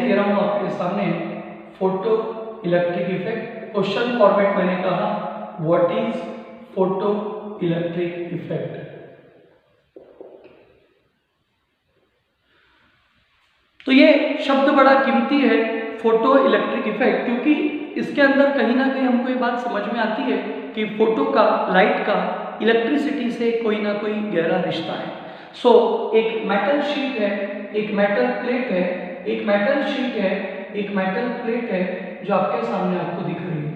दे रहा हूं आपके सामने photo electric effect. Question format मैंने कहा what is photo electric effect. तो ये शब्द बड़ा कीमती है फोटो इलेक्ट्रिक इफेक्ट, क्योंकि इसके अंदर कहीं ना कहीं हमको ये बात समझ में आती है कि फोटो का, लाइट का इलेक्ट्रिसिटी से कोई ना कोई गहरा रिश्ता है। एक मेटल शीट है, एक मेटल प्लेट है, एक मेटल शीट है, एक मेटल प्लेट है जो आपके सामने आपको दिख रही है।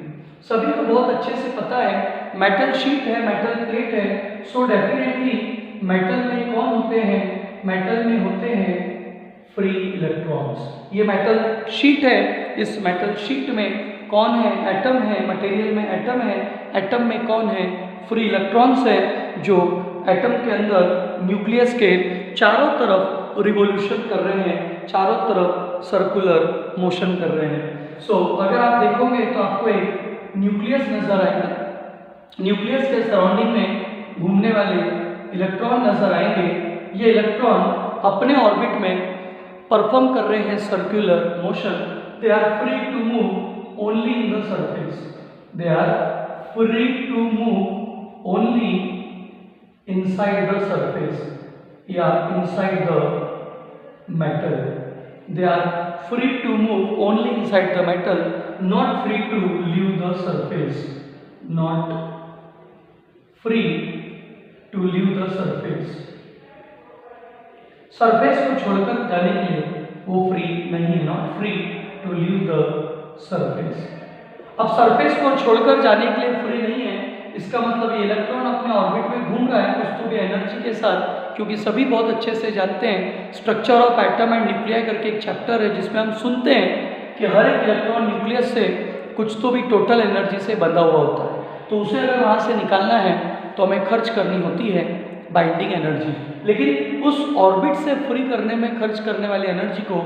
सभी को बहुत अच्छे से पता है मेटल शीट है, मेटल प्लेट है, सो डेफिनेटली मेटल में कौन होते हैं? मेटल में होते हैं फ्री इलेक्ट्रॉन्स। ये मेटल शीट है, इस मेटल शीट में कौन है? एटम है, मटेरियल में एटम है, एटम में कौन है? फ्री इलेक्ट्रॉन्स है, जो एटम के अंदर न्यूक्लियस के चारों तरफ रिवोल्यूशन कर रहे हैं, चारों तरफ सर्कुलर मोशन कर रहे हैं। अगर आप देखोगे तो आपको एक न्यूक्लियस नजर आएगा, न्यूक्लियस के सराउंडिंग में घूमने वाले इलेक्ट्रॉन नजर आएंगे। ये इलेक्ट्रॉन अपने ऑर्बिट में परफॉर्म कर रहे हैं circular motion. They are free to move only in the surface, they are free to move only inside the surface या inside the metal. They are free to move only inside the metal, not free to leave the surface, not free to leave the surface. Surface को छोड़कर जाने के लिए वो free नहीं है, not free to leave the surface. अब surface को छोड़कर जाने के लिए फ्री नहीं है, इसका मतलब ये इलेक्ट्रॉन अपने ऑर्बिट में घूम रहा है कुछ तो भी एनर्जी के साथ, क्योंकि सभी बहुत अच्छे से जानते हैं structure of atom and nuclei करके एक चैप्टर है जिसमें हम सुनते हैं कि हर एक इलेक्ट्रॉन न्यूक्लियस से कुछ तो भी टोटल एनर्जी से बंधा हुआ होता है। तो उसे अगर वहाँ से निकालना है तो हमें खर्च करनी होती है बाइंडिंग एनर्जी, लेकिन उस ऑर्बिट से फ्री करने में खर्च करने वाली एनर्जी को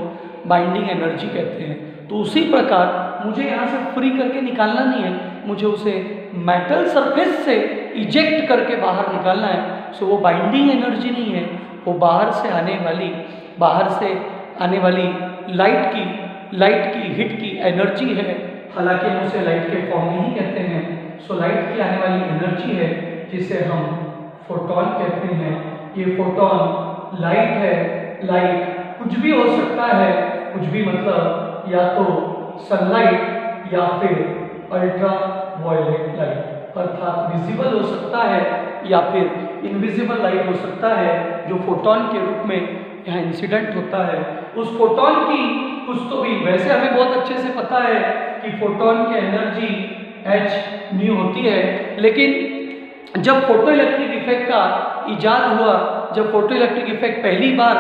बाइंडिंग एनर्जी कहते हैं। तो उसी प्रकार मुझे यहाँ से फ्री करके निकालना नहीं है, मुझे उसे मेटल सरफेस से इजेक्ट करके बाहर निकालना है। वो बाइंडिंग एनर्जी नहीं है, वो बाहर से आने वाली लाइट की हिट की एनर्जी है। हालांकि हम उसे लाइट के फॉर्म में ही कहते हैं। लाइट की आने वाली एनर्जी है जिसे हम फोटोन कहते हैं। ये फोटोन लाइट है, लाइट कुछ भी हो सकता है, कुछ भी मतलब या तो सनलाइट या फिर अल्ट्रा वायलेट लाइट, अर्थात विजिबल हो सकता है या फिर इनविजिबल लाइट हो सकता है, जो फोटोन के रूप में यहाँ इंसिडेंट होता है। उस फोटोन की कुछ तो भी, वैसे हमें बहुत अच्छे से पता है कि फोटोन की एनर्जी h न्यू होती है, लेकिन जब फोटो इलेक्ट्रिक इफेक्ट का इजाद हुआ, जब फोटो इलेक्ट्रिक इफेक्ट पहली बार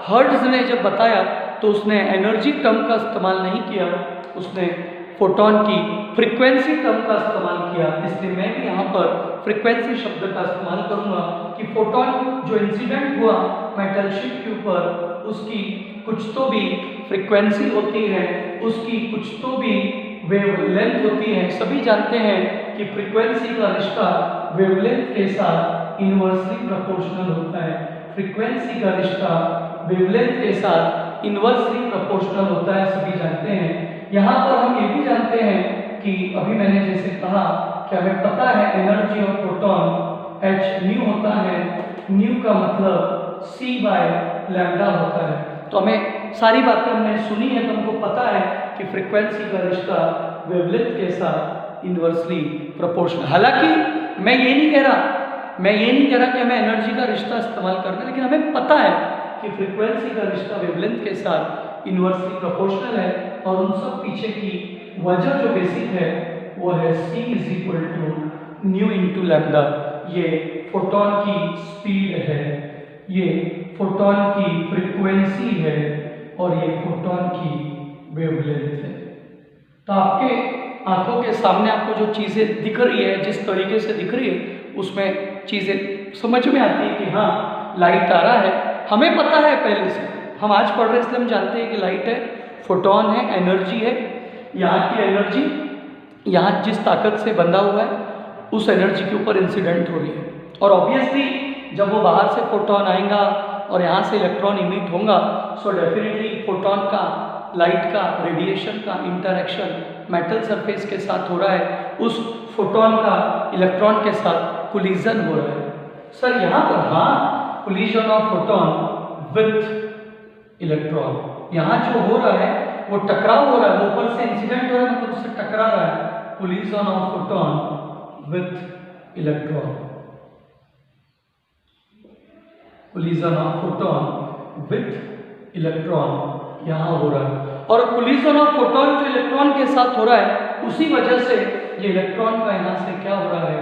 हर्ट्ज ने जब बताया, तो उसने एनर्जी टर्म का इस्तेमाल नहीं किया, उसने फोटोन की फ्रीक्वेंसी टर्म का इस्तेमाल किया। इसलिए मैं भी यहाँ पर फ्रीक्वेंसी शब्द का इस्तेमाल करूँगा कि फोटोन जो इंसिडेंट हुआ मेटल शीट के ऊपर, उसकी कुछ तो भी फ्रीक्वेंसी होती है, उसकी कुछ तो भी वेवलेंथ होती है। सभी जानते हैं कि फ्रीक्वेंसी का रिश्ता वेवलेंथ के साथ इनवर्सली प्रोपोर्शनल होता है। फ्रीक्वेंसी का रिश्ता वेवलेंथ के साथ इनवर्सली प्रोपोर्शनल होता है, सभी जानते हैं। यहाँ पर हम ये भी जानते हैं कि अभी मैंने जैसे कहा कि हमें पता है energy of proton h new होता है, न्यू का मतलब c/λ होता है। तो हमें सारी बातें हमने सुनी है, तो हमको पता है कि फ्रीक्वेंसी का रिश्ता वेवलेंथ के साथ इनवर्सली प्रोपोर्शनल। हालांकि मैं ये नहीं कह रहा कि हमें एनर्जी का रिश्ता इस्तेमाल करना है, लेकिन हमें पता है कि फ्रीक्वेंसी का रिश्ता वेवलेंथ के साथ इनवर्सली प्रोपोर्शनल है। और उन सब पीछे की वजह जो बेसिक है वो है c = न्यू × लैम्डा। ये फोटोन की स्पीड है, ये फोटोन की फ्रीक्वेंसी है और ये फोटोन की वेवलेंथ है। तो आपके आंखों के सामने आपको जो चीज़ें दिख रही है, जिस तरीके से दिख रही है, उसमें चीज़ें समझ में आती है कि हाँ लाइट आ रहा है। हमें पता है पहले से, हम आज पढ़ रहे हैं इसलिए हम जानते हैं कि लाइट है, फोटोन है, एनर्जी है। यहाँ की एनर्जी यहाँ जिस ताकत से बंधा हुआ है उस एनर्जी के ऊपर इंसिडेंट हो रही है। और ऑब्वियसली जब वो बाहर से फोटोन आएगा और यहाँ से इलेक्ट्रॉन इमिट होगा, सो डेफिनेटली फोटोन का, लाइट का, रेडिएशन का इंटरेक्शन मेटल सरफेस के साथ हो रहा है, उस फोटोन का इलेक्ट्रॉन के साथ कोलिजन हो रहा है। सर यहाँ पर हाँ, collision of photon with electron, यहाँ जो हो रहा है वो टकराव हो रहा है, ऊपर से इंसिडेंट हो रहा है, मतलब उससे टकरा रहा है। Collision of photon with electron, collision of photon with electron यहाँ हो रहा है। और कोलिजन ऑफ फोटोन जो इलेक्ट्रॉन के साथ हो रहा है, उसी वजह से ये इलेक्ट्रॉन का यहाँ से क्या हो रहा है,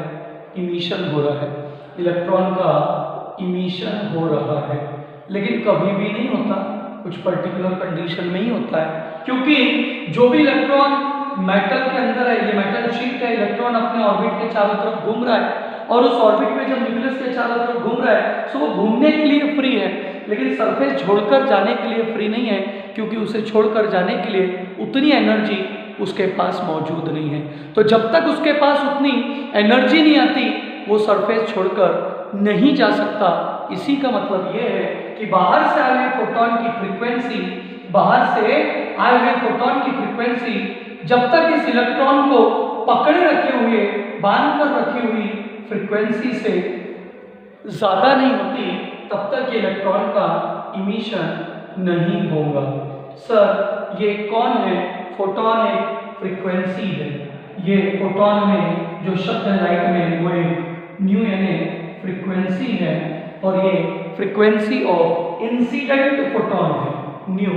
इमिशन हो रहा है, इलेक्ट्रॉन का इमिशन हो रहा है। लेकिन कभी भी नहीं होता, कुछ पर्टिकुलर कंडीशन में ही होता है, क्योंकि जो भी इलेक्ट्रॉन मेटल के अंदर है, ये मेटल शीट है, इलेक्ट्रॉन अपने ऑर्बिट के चारों तरफ घूम रहा है, और उस ऑर्बिट में जब न्यूक्लियस के चारों तरफ घूम रहा है, सो वो घूमने के लिए फ्री है, लेकिन सरफेस छोड़कर जाने के लिए फ्री नहीं है, क्योंकि उसे छोड़कर जाने के लिए उतनी एनर्जी उसके पास मौजूद नहीं है। तो जब तक उसके पास उतनी एनर्जी नहीं आती, वो सरफेस छोड़कर नहीं जा सकता। इसी का मतलब ये है कि बाहर से आए हुए फोटोन की फ्रीक्वेंसी, बाहर से आए हुए फोटोन की फ्रीक्वेंसी जब तक इस इलेक्ट्रॉन को पकड़े रखे हुए, बांध कर रखी हुई फ्रीक्वेंसी से ज्यादा नहीं होती, तब तक ये इलेक्ट्रॉन का इमिशन नहीं होगा। सर ये कौन है? फोटोन एक फ्रीक्वेंसी है। ये फोटोन में जो शब्द है लाइट में, वो एक न्यू यानी फ्रीक्वेंसी है, और ये फ्रीक्वेंसी ऑफ इंसिडेंट फोटोन है। न्यू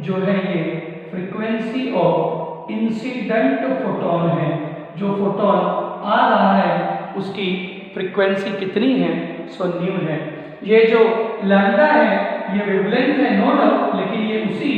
जो है ये फ्रीक्वेंसी ऑफ इंसिडेंट फोटोन है। जो फोटोन आ रहा है उसकी फ्रीक्वेंसी कितनी है? सो न्यू है। ये जो लैम्डा है ये वेवलेंथ है, नो डाउट, लेकिन ये उसी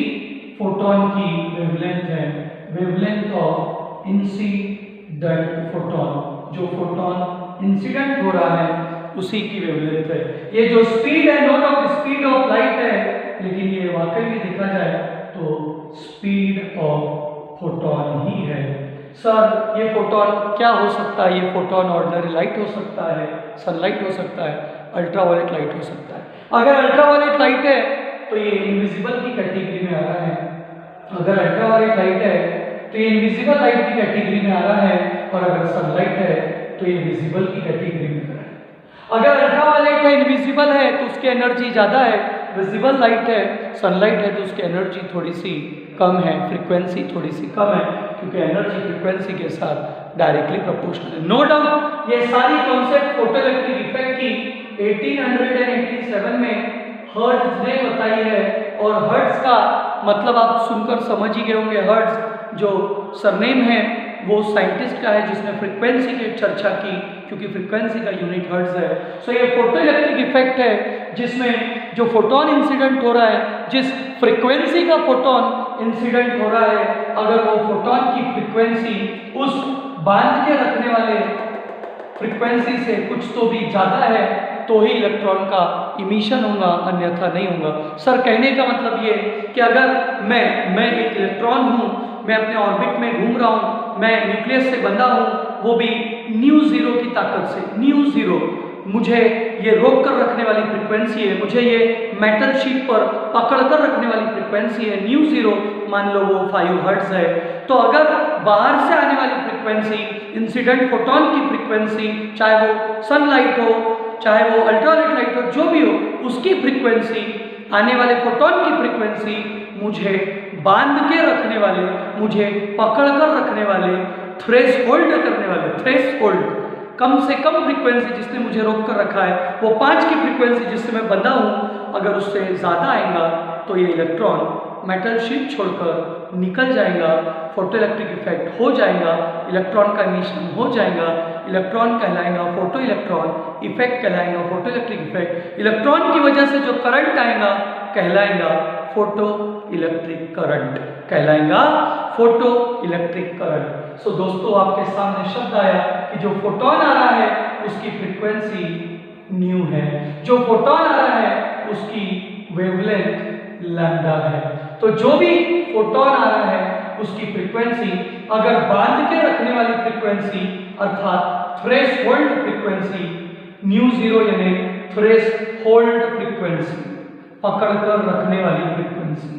फोटोन की वेवलेंथ है, वेवलेंथ ऑफ इंसिडेंट फोटोन। जो फोटोन इंसिडेंट हो रहा है उसी की वेवलेंथ है। ये जो स्पीड है, no doubt speed of light है, लेकिन ये वाकई में देखा जाए तो स्पीड ऑफ फोटोन ही है। सर ये फोटोन क्या हो सकता है? ये फोटोन ऑर्डिनरी लाइट हो सकता है, सनलाइट हो सकता है, अल्ट्रावायलेट लाइट हो सकता है। अगर अल्ट्रावायलेट लाइट है तो ये इनविजिबल की कैटेगरी में आ रहा है। अगर अल्ट्रावायलेट लाइट है तो ये इनविजिबल लाइट की कैटेगरी में आ रहा है, और अगर सनलाइट है तो ये विजिबल की कैटेगरी में आ रहा है। अगर अल्ट्रावायलेट है, इनविजिबल है, तो उसकी एनर्जी ज़्यादा है। विजिबल लाइट है, सनलाइट है, तो उसकी एनर्जी थोड़ी सी कम है, फ्रीक्वेंसी थोड़ी सी कम है, क्योंकि एनर्जी फ्रीक्वेंसी के साथ डायरेक्टली प्रोपोर्शनल है। नो डाउट ये सारी कॉन्सेप्ट फोटोइलेक्ट्रिक इफेक्ट की 1887 में हर्ट्ज ने बताई है, और हर्ट्ज का मतलब आप सुनकर समझ ही गए होंगे। हर्ट्ज जो सरनेम है वो साइंटिस्ट का है जिसने फ्रीक्वेंसी की चर्चा की, क्योंकि फ्रीक्वेंसी का यूनिट हर्ट्ज है। सो ये फोटोइलेक्ट्रिक इफेक्ट है जिसमें जो फोटोन इंसिडेंट हो रहा है, जिस फ्रीक्वेंसी का फोटोन इंसिडेंट हो रहा है, अगर वो फोटोन की फ्रीक्वेंसी उस बांध के रखने वाले फ्रीक्वेंसी से कुछ तो भी ज़्यादा है, तो ही इलेक्ट्रॉन का इमिशन होगा, अन्यथा नहीं होगा। सर कहने का मतलब ये कि अगर मैं एक इलेक्ट्रॉन हूँ, मैं अपने ऑर्बिट में घूम रहा हूँ, मैं न्यूक्लियस से बंधा हूँ, वो भी न्यू जीरो की ताकत से, न्यू जीरो मुझे ये रोक कर रखने वाली फ्रीक्वेंसी है, मुझे ये मेटल शीट पर पकड़ कर रखने वाली फ्रीक्वेंसी है, न्यू जीरो मान लो वो 5 हर्ट्ज है। तो अगर बाहर से आने वाली फ्रीक्वेंसी, इंसिडेंट फोटोन की फ्रीक्वेंसी, चाहे वो सनलाइट हो, चाहे वो अल्ट्रावायलेट लाइट हो, जो भी हो, उसकी फ्रीक्वेंसी, आने वाले फोटोन की फ्रीक्वेंसी मुझे बांध के रखने वाले, मुझे पकड़ कर रखने वाले, थ्रेशोल्ड करने वाले, थ्रेशोल्ड कम से कम फ्रीक्वेंसी जिसने मुझे रोक कर रखा है, वो 5 की फ्रीक्वेंसी जिससे मैं बंधा हूँ, अगर उससे ज़्यादा आएगा तो ये इलेक्ट्रॉन मेटल शीट छोड़कर निकल जाएगा, फोटोइलेक्ट्रिक इफेक्ट हो जाएगा, इलेक्ट्रॉन का इमिशन हो जाएगा, इलेक्ट्रॉन कहलाएगा फोटो इलेक्ट्रॉन, इफेक्ट कहलाएगा फोटो इलेक्ट्रिक इफेक्ट, इलेक्ट्रॉन की वजह से जो करंट आएगा कहलाएगा फोटो इलेक्ट्रिक करंट, कहलाएगा फोटो इलेक्ट्रिक करंट। सो दोस्तों आपके सामने शब्द आया कि जो फोटोन आ रहा है उसकी फ्रीक्वेंसी न्यू है, जो फोटोन आ रहा है उसकी वेवलेंथ लैम्डा है। तो जो भी फोटोन आ रहा है उसकी फ्रीक्वेंसी अगर बांध के रखने वाली फ्रीक्वेंसी अर्थात थ्रेशोल्ड फ्रीक्वेंसी, न्यू जीरो यानी थ्रेशोल्ड फ्रीक्वेंसी, पकड़कर रखने वाली फ्रीक्वेंसी,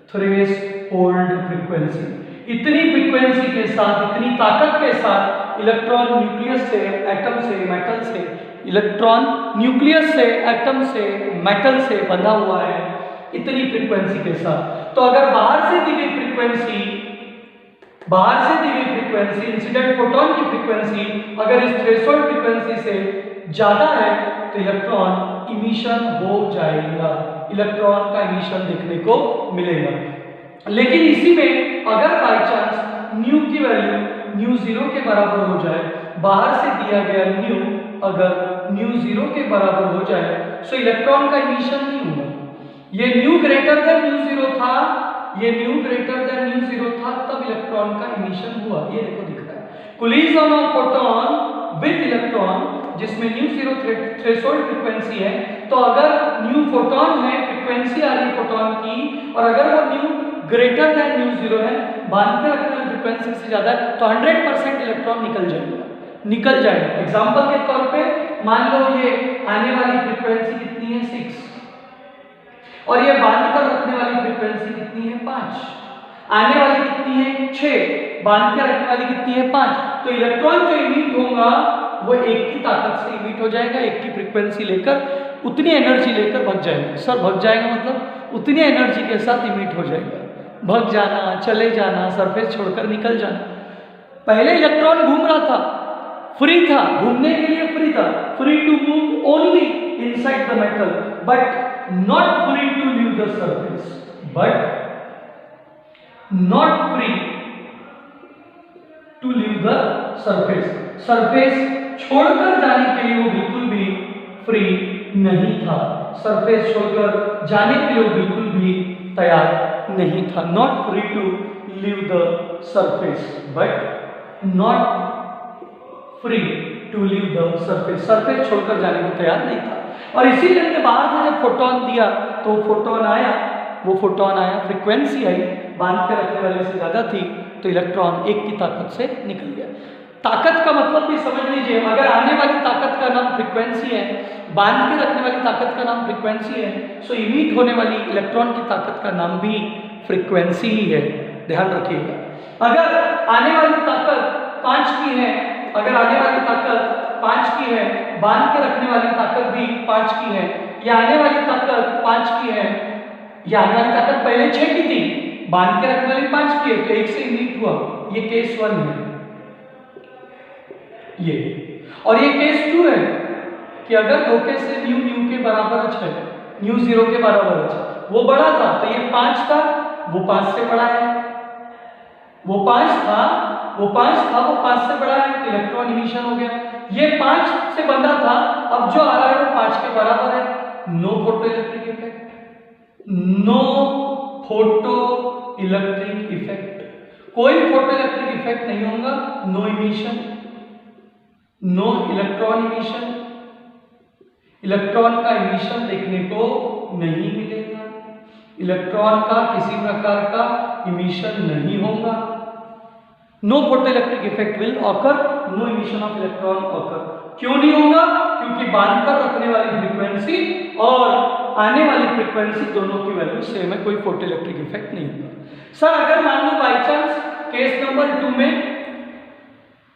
थ्रेश होल्ड फ्रीक्वेंसी। इतनी फ्रीक्वेंसी के साथ, इतनी ताकत के साथ इलेक्ट्रॉन न्यूक्लियस से, एटम से, मेटल से, इलेक्ट्रॉन न्यूक्लियस से, एटम से, मेटल से बंधा हुआ है, इतनी फ्रीक्वेंसी के साथ। तो अगर बाहर से दी गई फ्रीक्वेंसी, इंसिडेंट फोटोन की फ्रीक्वेंसी अगर इस थ्रेशोल्ड फ्रीक्वेंसी से ज्यादा है तो इलेक्ट्रॉन इमिशन हो जाएगा, इलेक्ट्रॉन का इमिशन देखने को मिलेगा। लेकिन इसी में अगर बाय चांस न्यू की वैल्यू न्यू 0 के बराबर हो जाए, बाहर से दिया गया न्यू अगर न्यू 0 के बराबर हो जाए तो इलेक्ट्रॉन का इमिशन नहीं होगा। ये न्यू ग्रेटर देन न्यू 0 था, ये न्यू ग्रेटर देन न्यू 0 था, तब इलेक्ट्रॉन का इमिशन हुआ। ये देखो दिख रहा है collision of photon with electron, जिसमें न्यू 0 थ्रेशोल्ड फ्रीक्वेंसी है। तो अगर न्यू फोटोन है, फ्रीक्वेंसी आ रही फोटोन की, और अगर वो न्यू ग्रेटर देन न्यू 0 है, बांध के रखने वाली फ्रीक्वेंसी से ज्यादा है, तो 100% इलेक्ट्रॉन निकल जाएगा। एग्जांपल के तौर पे मान लो ये आने वाली फ्रीक्वेंसी कितनी है 6, और ये बांध कर रखने वाली फ्रीक्वेंसी कितनी है 5, आने वाली कितनी है 6, बांध के रखने वाली कितनी है 5। तो इलेक्ट्रॉन जो इमिट होगा वो 1 की ताकत से इमिट हो जाएगा, 1 की फ्रीक्वेंसी लेकर, उतनी एनर्जी लेकर भग जाएगा। सर भग जाएगा मतलब उतनी एनर्जी के साथ इमिट हो जाएगा। भग जाना, चले जाना, सरफेस छोड़कर निकल जाना। पहले इलेक्ट्रॉन घूम रहा था, फ्री था, घूमने के लिए फ्री था, free to move only inside the metal, but not free to leave the surface, but not free to leave the surface। Surface छोड़कर जाने के लिए वो बिल्कुल भी फ्री नहीं था, सरफेस छोड़कर जाने के लिए वो बिल्कुल भी तैयार नहीं था। Not free to leave the surface, but not free to leave the surface, surface छोड़कर जाने को तैयार नहीं था। और इसीलिए हमने बाहर से जब फोटोन दिया तो फोटोन आया, वो फोटोन आया, फ्रीक्वेंसी आई, बांध के रखने वाले से ज्यादा थी, तो इलेक्ट्रॉन 1 की ताकत से निकल गया। ताकत का मतलब भी समझ लीजिए, अगर आने वाली ताकत का नाम फ्रीक्वेंसी है, बांध के रखने वाली ताकत का नाम फ्रीक्वेंसी है, सो इमिट होने वाली इलेक्ट्रॉन की ताकत का नाम भी फ्रीक्वेंसी ही है, ध्यान रखिएगा। अगर आने वाली ताकत 5 की है, अगर आने वाली ताकत 5 की है, बांध के रखने वाली ताकत भी 5 की है, या आने वाली ताकत 5 की है, या आने वाली ताकत पहले 6 की थी, बांध के रखने वाली 5 की है, तो 1 से इमिट हुआ, ये केस 1 है ये। और ये केस 2 है कि अगर धोखे से न्यू के बराबर है, न्यू 0 के बराबर है, वो बड़ा था तो ये 5 था, वो 5 से बड़ा है, वो 5 था, वो 5 से बड़ा है, तो इलेक्ट्रॉन इमिशन हो गया। ये 5 से बंधा था, अब जो आ रहा है वो 5 के बराबर है। No photo electric effect, no photo electric effect, कोई फोटो इलेक्ट्रिक इफेक्ट नहीं होगा, no emission, no electron emission, electron का इमिशन देखने को नहीं मिलेगा, इलेक्ट्रॉन का किसी प्रकार का इमिशन नहीं होगा। No photo electric effect will occur, no emission of electron occur. क्यों नहीं होगा? क्योंकि बांधकर रखने वाली फ्रीक्वेंसी और आने वाली फ्रीक्वेंसी दोनों की वैल्यू सेम है, कोई फोटो इलेक्ट्रिक इफेक्ट नहीं होगा। सर अगर मान लो बाई चांस केस नंबर 2 में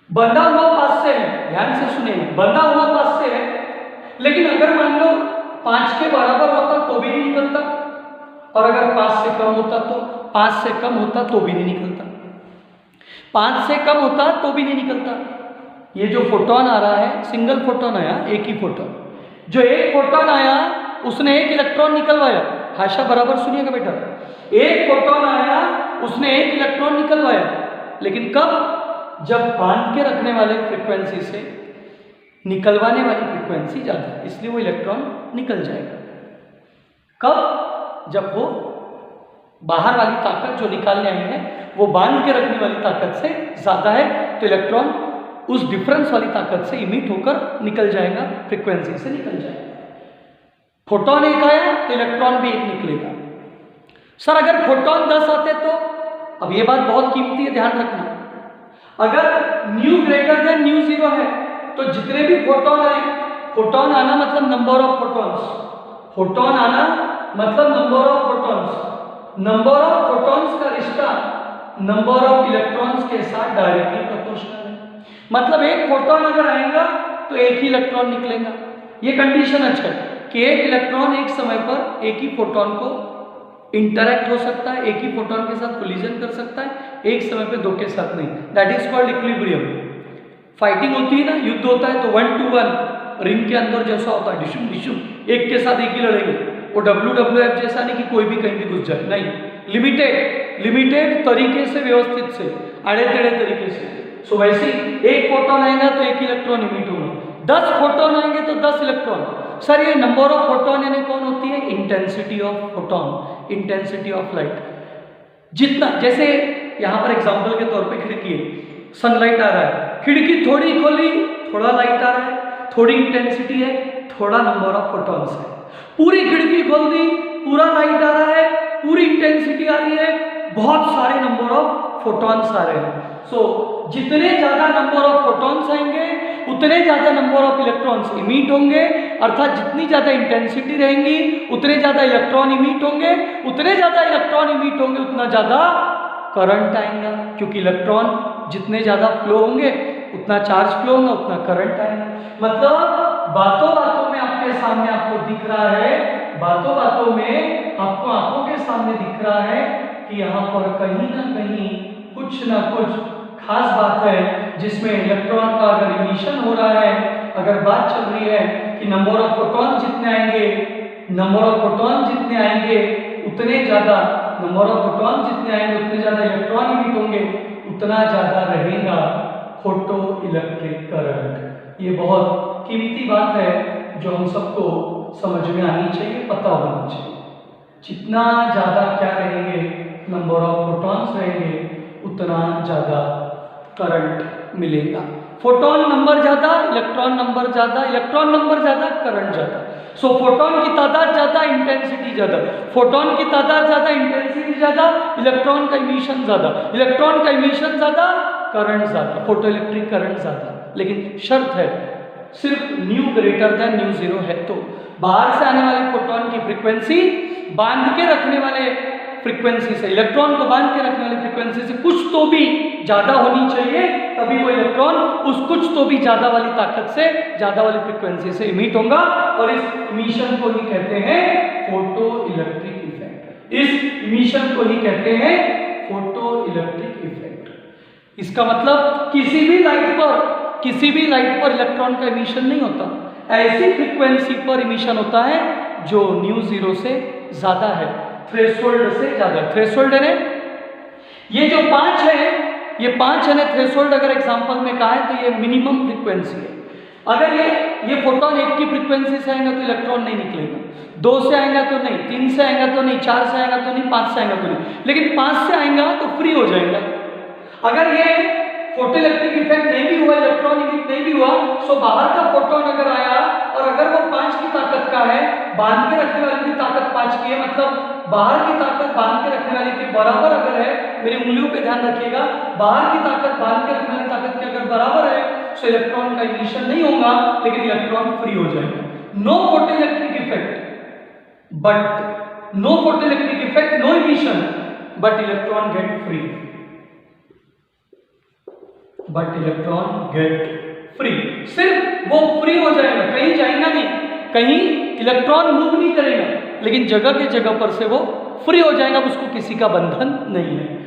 बंधा हुआ 5 से है, ध्यान से सुनिए, बंधा हुआ 5 से है, लेकिन अगर मान लो 5 के बराबर होता तो भी नहीं निकलता, और अगर 5 से कम होता तो 5 से कम होता तो भी नहीं निकलता, 5 से कम होता तो भी नहीं निकलता। ये जो फोटोन आ रहा है, सिंगल फोटोन आया, एक ही फोटोन, जो एक फोटोन आया उसने एक इलेक्ट्रॉन निकलवाया, हाशा बराबर सुनिएगा बेटा, एक फोटोन आया उसने एक इलेक्ट्रॉन निकलवाया, लेकिन कब? जब बांध के रखने वाले फ्रीक्वेंसी से निकलवाने वाली फ्रीक्वेंसी ज्यादा है, इसलिए वो इलेक्ट्रॉन निकल जाएगा। कब? जब वो बाहर वाली ताकत जो निकालने आई है वो बांध के रखने वाली ताकत से ज्यादा है, तो इलेक्ट्रॉन उस डिफरेंस वाली ताकत से इमिट होकर निकल जाएगा, फ्रीक्वेंसी से निकल जाएगा। फोटोन एक आया तो इलेक्ट्रॉन भी एक निकलेगा। सर अगर फोटोन 10 आते तो, अब ये बात बहुत कीमती है, ध्यान रखना, अगर न्यू ग्रेटर देन न्यू 0 है तो जितने भी फोटोन आए, फोटोन आना मतलब नंबर ऑफ फोटॉन्स, फोटोन आना मतलब number of protons, number of protons का रिश्ता नंबर ऑफ इलेक्ट्रॉन्स के साथ डायरेक्टली प्रोपोर्शनल है। मतलब एक फोटोन अगर आएगा तो एक ही इलेक्ट्रॉन निकलेगा। ये कंडीशन अच्छा है कि एक इलेक्ट्रॉन एक समय पर एक ही फोटोन को इंटरैक्ट हो सकता है, एक ही फोटोन के साथ कोलिजन कर सकता है, एक समय पे दो के साथ नहीं। That is called equilibrium. Fighting होती है ना, युद्ध होता है तो 1 to 1 रिंग के अंदर जैसा होता है, डिशुम डिशुम, एक के साथ एक ही लड़ेंगे। वो WWF जैसा नहीं कि कोई भी कहीं भी घुस जाए, नहीं, लिमिटेड तरीके से, व्यवस्थित से, अड़े टेढ़े तरीके से। सो वैसे एक फोटोन आएगा तो एक इलेक्ट्रॉन इमिट होगा, 10 फोटोन आएंगे तो 10 इलेक्ट्रॉन। सर ये नंबर ऑफ फोटोन यानी कौन होती है? Intensity of photon, intensity of light. जितना, जैसे यहां पर एग्जांपल के तौर पे खिड़की है, सनलाइट आ रहा है, खिड़की थोड़ी खोली, थोड़ा लाइट आ रहा है, थोड़ी इंटेंसिटी है, थोड़ा नंबर ऑफ फोटॉन्स है। पूरी खिड़की खोल दी, पूरा लाइट आ रहा है, पूरी इंटेंसिटी आ रही है, बहुत सारे नंबर ऑफ फोटॉन्स आ रहे हैं। सो जितने ज्यादा नंबर ऑफ फोटॉन्स आएंगे उतने ज्यादा नंबर ऑफ इलेक्ट्रॉन्स इमिट होंगे, अर्थात जितनी ज्यादा इंटेंसिटी रहेंगी उतने ज्यादा इलेक्ट्रॉन इमिट होंगे, उतने ज्यादा इलेक्ट्रॉन इमिट होंगे उतना ज्यादा करंट आएगा, क्योंकि इलेक्ट्रॉन जितने ज्यादा फ्लो होंगे उतना चार्ज फ्लो होगा, उतना करंट आएगा। मतलब बातों बातों में आपके सामने आपको दिख रहा है, बातों बातों में आपको आंखों के सामने दिख रहा है कि यहाँ पर कहीं ना कहीं कुछ ना कुछ खास बात है जिसमें इलेक्ट्रॉन का अगर इमिशन हो रहा है, अगर बात चल रही है कि नंबर ऑफ फोटॉन जितने आएंगे, नंबर ऑफ फोटॉन जितने आएंगे उतने ज्यादा, नंबर ऑफ फोटॉन जितने आएंगे उतने ज्यादा इलेक्ट्रॉन इमिट होंगे, उतना ज्यादा रहेगा फोटो इलेक्ट्रिक करंट। ये बहुत कीमती बात है जो हम सबको समझ में आनी चाहिए, पता होना चाहिए। जितना ज्यादा क्या रहेंगे, नंबर ऑफ फोटॉन्स रहेंगे, उतना ज्यादा करंट मिलेगा। फोटोन नंबर ज्यादा, इलेक्ट्रॉन नंबर ज्यादा, इलेक्ट्रॉन नंबर ज्यादा, करंट ज्यादा। सो फोटोन की तादाद ज्यादा, इंटेंसिटी ज्यादा, फोटोन की तादाद ज्यादा, इंटेंसिटी ज्यादा, इलेक्ट्रॉन का इमिशन ज्यादा, इलेक्ट्रॉन का इमिशन ज्यादा, करंट ज्यादा, फोटो इलेक्ट्रिक करंट ज्यादा। लेकिन शर्त है, सिर्फ new greater than mu zero है तो बाहर से आने वाले फोटोन की फ्रीक्वेंसी बांध के रखने वाले फ्रीक्वेंसी से, इलेक्ट्रॉन को बांध के रखने वाली फ्रीक्वेंसी से कुछ तो भी ज्यादा होनी चाहिए, तभी वो इलेक्ट्रॉन उस कुछ तो भी ज्यादा वाली ताकत से, ज्यादा वाली फ्रीक्वेंसी से इमिट होगा, और इस इमिशन को ही कहते हैं फोटो इलेक्ट्रिक इफेक्ट। इस इमिशन को ही कहते हैं फोटो इलेक्ट्रिक इफेक्ट। इसका मतलब किसी भी लाइट पर इलेक्ट्रॉन का इमिशन नहीं होता, ऐसी फ्रीक्वेंसी पर इमिशन होता है जो न्यू जीरो से ज्यादा है, थ्रेशोल्ड से ज्यादा। थ्रेशोल्ड है, ये जो 5 है, ये 5 है ना थ्रेशोल्ड, अगर एग्जांपल में कहा है तो ये मिनिमम फ्रीक्वेंसी है। अगर ये फोटोन 1 की फ्रीक्वेंसी से आएगा तो इलेक्ट्रॉन नहीं निकलेगा, 2 से आएगा तो नहीं, 3 से आएगा तो नहीं, 4 से आएगा तो नहीं, 5 से आएगा तो नहीं, लेकिन 5 से आएगा तो फ्री हो जाएगा। अगर ये फोटो इलेक्ट्रिक इफेक्ट नहीं भी हुआ, इलेक्ट्रॉन इमिट नहीं भी हुआ, सो बाहर का फोटोन अगर आया और अगर वो 5 की ताकत का है, बांध के रखने वाली की ताकत 5 की है, मतलब बाहर की ताकत बांध के रखने वाली के बराबर अगर है, मेरी उंगलियों पे ध्यान रखिएगा, बाहर की ताकत बांध के रखने वाली ताकत के अगर बराबर है, सो इलेक्ट्रॉन का इमिशन नहीं होगा, लेकिन इलेक्ट्रॉन फ्री हो जाएगा। No photo electric effect, but no photo electric effect, no emission, but electron get free, but electron get free. सिर्फ वो फ्री हो जाएगा, कहीं जाएगा नहीं, कहीं इलेक्ट्रॉन मूव नहीं करेगा, लेकिन जगह के जगह पर से वो फ्री हो जाएगा, उसको किसी का बंधन नहीं है।